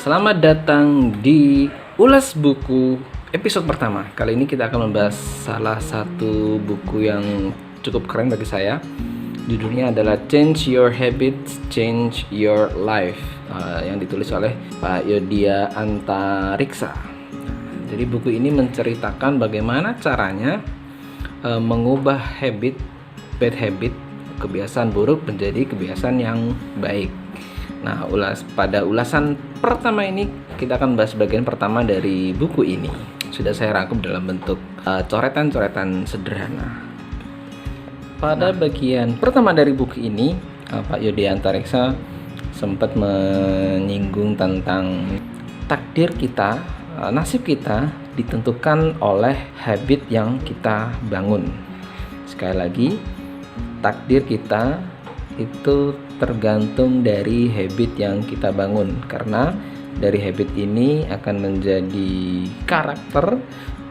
Selamat datang di Ulas Buku episode pertama. Kali ini kita akan membahas salah satu buku yang cukup keren bagi saya. Judulnya adalah Change Your Habits, Change Your Life, yang ditulis oleh Pak Yodhya Antariksa. Jadi buku ini menceritakan bagaimana caranya mengubah bad habit, kebiasaan buruk menjadi kebiasaan yang baik. Nah, pada ulasan pertama ini kita akan bahas bagian pertama dari buku ini. Sudah saya rangkum dalam bentuk coretan-coretan sederhana. Pada bagian pertama dari buku ini, Pak Yodhya Antariksa sempat menyinggung tentang takdir kita, nasib kita ditentukan oleh habit yang kita bangun. Sekali lagi, takdir kita itu tergantung dari habit yang kita bangun, karena dari habit ini akan menjadi karakter,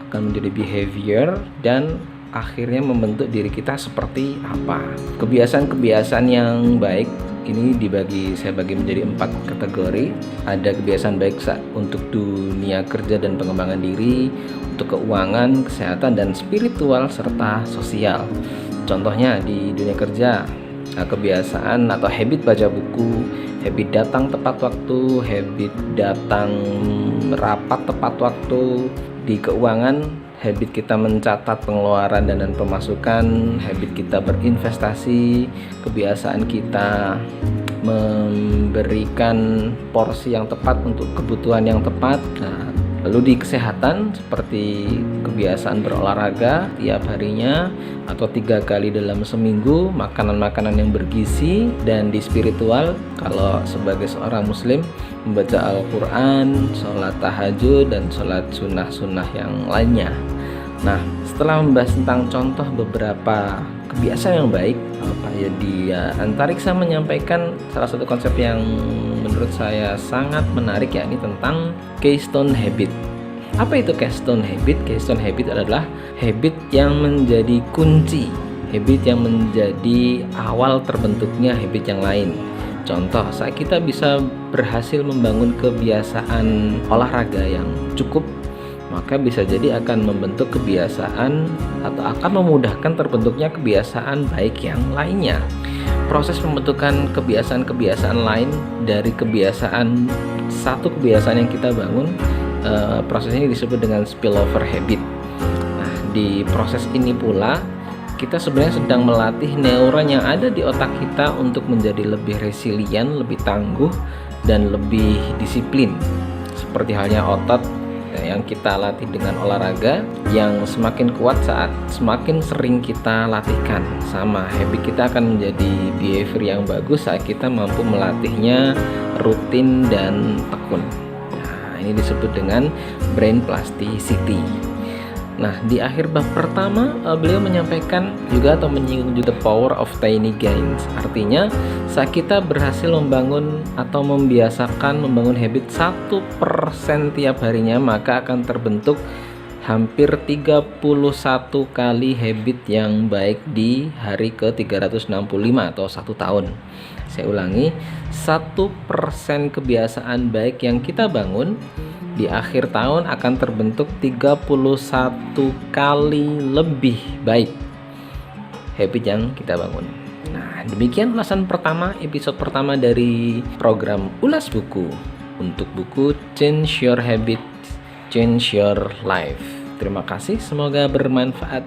akan menjadi behavior, dan akhirnya membentuk diri kita seperti apa. Kebiasaan-kebiasaan yang baik ini saya bagi menjadi 4 kategori. Ada kebiasaan baik untuk dunia kerja dan pengembangan diri, untuk keuangan, kesehatan, dan spiritual serta sosial. Contohnya di dunia kerja, kebiasaan atau habit baca buku, habit datang tepat waktu, habit datang rapat tepat waktu. Di keuangan, habit kita mencatat pengeluaran dan pemasukan, habit kita berinvestasi, kebiasaan kita memberikan porsi yang tepat untuk kebutuhan yang tepat. Lalu di kesehatan, seperti kebiasaan berolahraga tiap harinya atau 3 kali dalam seminggu, makanan-makanan yang bergizi. Dan di spiritual, kalau sebagai seorang muslim, membaca Al-Quran, sholat tahajud, dan sholat sunnah-sunnah yang lainnya. Nah, setelah membahas tentang contoh beberapa kebiasaan yang baik, Pak Yodhya Antariksa menyampaikan salah satu konsep yang menurut saya sangat menarik, yakni tentang keystone habit. Apa itu keystone habit? Keystone habit adalah habit yang menjadi kunci, habit yang menjadi awal terbentuknya habit yang lain. Contoh, saat kita bisa berhasil membangun kebiasaan olahraga yang cukup, maka bisa jadi akan membentuk kebiasaan atau akan memudahkan terbentuknya kebiasaan baik yang lainnya. Proses pembentukan kebiasaan-kebiasaan lain dari satu kebiasaan yang kita bangun, proses ini disebut dengan spillover habit. Nah, di proses ini pula kita sebenarnya sedang melatih neuron yang ada di otak kita untuk menjadi lebih resilient, lebih tangguh, dan lebih disiplin. Seperti halnya otot yang kita latih dengan olahraga, yang semakin kuat saat semakin sering kita latihkan. Sama, habit kita akan menjadi behavior yang bagus saat kita mampu melatihnya rutin dan tekun. Nah, ini disebut dengan brain plasticity. Nah, di akhir bab pertama, beliau menyampaikan juga atau menyinggung juga the power of tiny gains. Artinya, saat kita berhasil membangun atau membiasakan membangun habit 1% tiap harinya, maka akan terbentuk hampir 31 kali habit yang baik di hari ke-365 atau 1 tahun. Saya ulangi, 1% kebiasaan baik yang kita bangun di akhir tahun akan terbentuk 31 kali lebih baik habit yang kita bangun. Nah, demikian ulasan pertama, episode pertama dari program Ulas Buku untuk buku Change Your Habits, Change Your Life. Terima kasih, semoga bermanfaat.